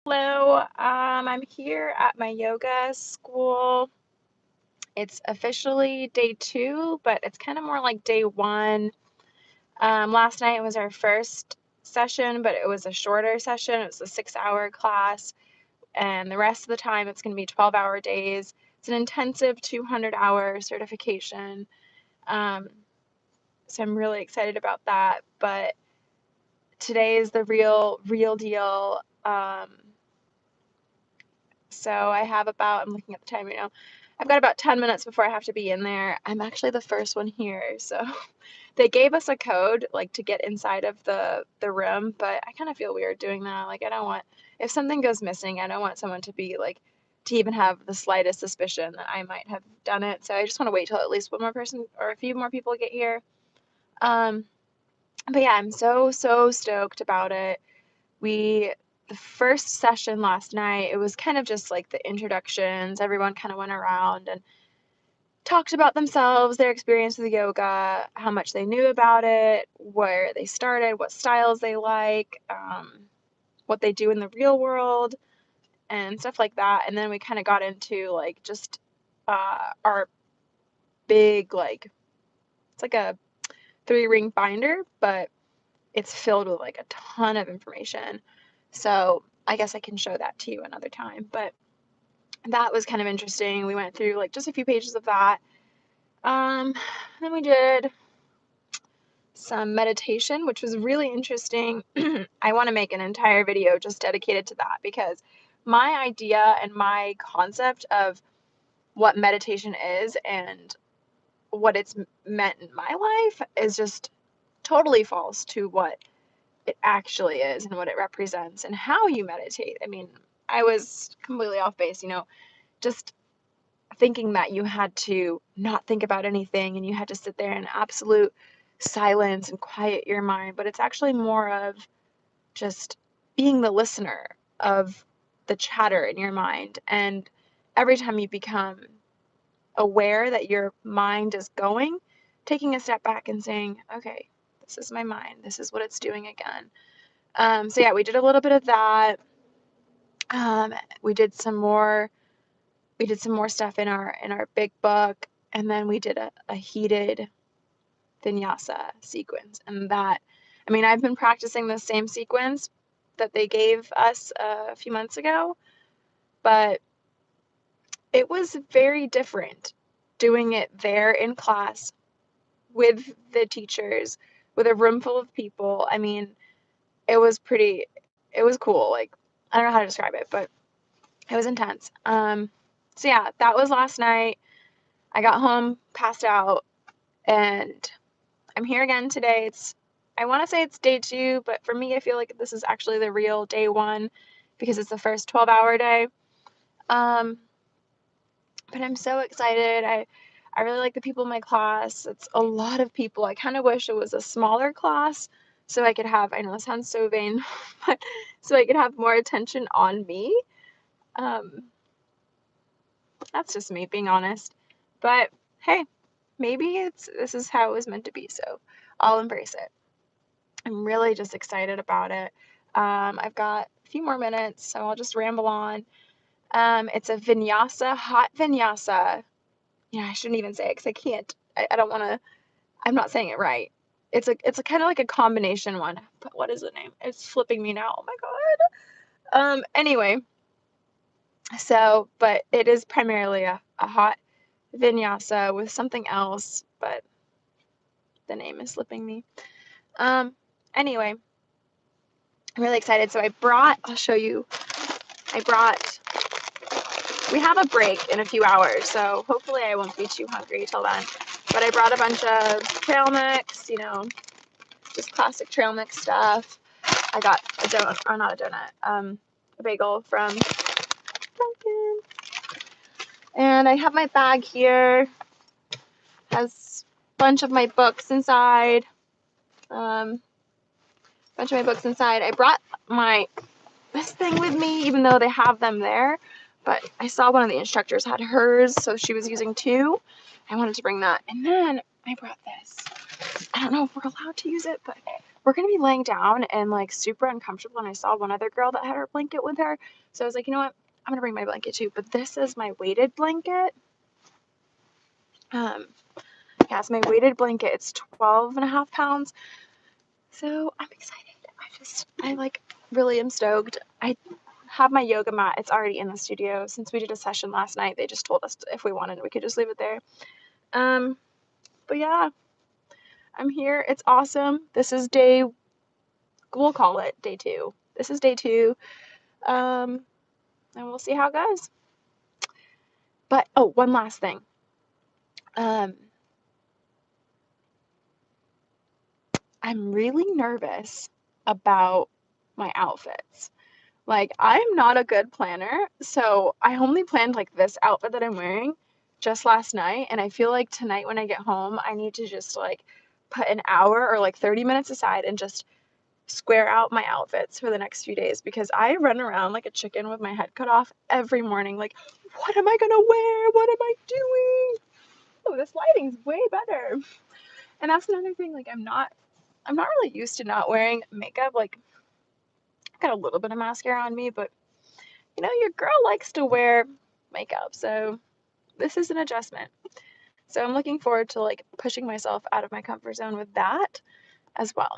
Hello, I'm here at my yoga school. It's officially day 2, but it's kind of more like day 1. Last night was our first session, but it was a shorter session. It was a 6-hour class, and the rest of the time it's going to be 12-hour days. It's an intensive 200-hour certification. Um, so I'm really excited about that, but today is the real deal. So I have I'm looking at the time right now. I've got about 10 minutes before I have to be in there. I'm actually the first one here. So they gave us a code like to get inside of the room, but I kind of feel weird doing that. Like I don't want if something goes missing, I don't want someone to be like to even have the slightest suspicion that I might have done it. So I just want to wait till at least one more person or a few more people get here. Um, but yeah, I'm so stoked about it. The first session last night, it was kind of just like the introductions. Everyone kind of went around and talked about themselves, their experience with yoga, how much they knew about it, where they started, what styles they like, what they do in the real world, and stuff like that. And then we kind of got into like just our big, like, it's like a 3-ring binder, but it's filled with like a ton of information. So I guess I can show that to you another time. But that was kind of interesting. We went through like just a few pages of that. Then we did some meditation, which was really interesting. I want to make an entire video just dedicated to that because my idea and my concept of what meditation is and what it's meant in my life is just totally false to what it actually is and what it represents and how you meditate. I mean, I was completely off base, just thinking that you had to not think about anything and you had to sit there in absolute silence and quiet your mind, but it's actually more of just being the listener of the chatter in your mind. And every time you become aware that your mind is going, taking a step back and saying, okay, this is my mind, this is what it's doing again. So yeah, we did a little bit of that. Um, we did some more stuff in our big book, and then we did a heated vinyasa sequence. And that, I mean, I've been practicing the same sequence that they gave us a few months ago, but it was very different doing it there in class with the teachers, with a room full of people. I mean, it was cool. Like, I don't know how to describe it, but it was intense. So yeah, that was last night. I got home, passed out, and I'm here again today. I want to say it's day 2, but for me, I feel like this is actually the real day 1 because it's the first 12-hour day. Um, but I'm so excited. I really like the people in my class. It's a lot of people. I kind of wish it was a smaller class so I could have, I know it sounds so vain, but so I could have more attention on me. Um, that's just me being honest. But hey, maybe this is how it was meant to be, so I'll embrace it. I'm really just excited about it. I've got a few more minutes, so I'll just ramble on. It's a vinyasa, hot vinyasa. Yeah, I shouldn't even say it because I can't. I don't want to. I'm not saying it right. It's a kind of like a combination one. But what is the name? It's flipping me now. Oh my god. Anyway, but it is primarily a hot vinyasa with something else, but the name is slipping me. Anyway, I'm really excited. So I'll show you. We have a break in a few hours, so hopefully I won't be too hungry till then. But I brought a bunch of trail mix, just classic trail mix stuff. I got a donut, or not a donut, a bagel from Dunkin'. And I have my bag here. Has a bunch of my books inside. I brought this thing with me, even though they have them there. But I saw one of the instructors had hers, so she was using 2. I wanted to bring that. And then I brought this. I don't know if we're allowed to use it, but we're gonna be laying down and like super uncomfortable. And I saw one other girl that had her blanket with her. So I was like, you know what? I'm gonna bring my blanket too. But this is my weighted blanket. Yeah, it's my weighted blanket. It's 12.5 pounds. So I'm excited. I like really am stoked. I have my yoga mat. It's already in the studio. Since we did a session last night, they just told us if we wanted, we could just leave it there. But yeah, I'm here. It's awesome. This is we'll call it day 2. This is day 2. And we'll see how it goes. But, oh, one last thing. I'm really nervous about my outfits. Like, I'm not a good planner, so I only planned like this outfit that I'm wearing just last night, and I feel like tonight when I get home, I need to just like put an hour or like 30 minutes aside and just square out my outfits for the next few days because I run around like a chicken with my head cut off every morning. Like, what am I gonna wear? What am I doing? Oh, this lighting's way better. And that's another thing. Like, I'm not really used to not wearing makeup. Like, I got a little bit of mascara on me, but you know, your girl likes to wear makeup, so this is an adjustment. So I'm looking forward to like pushing myself out of my comfort zone with that as well.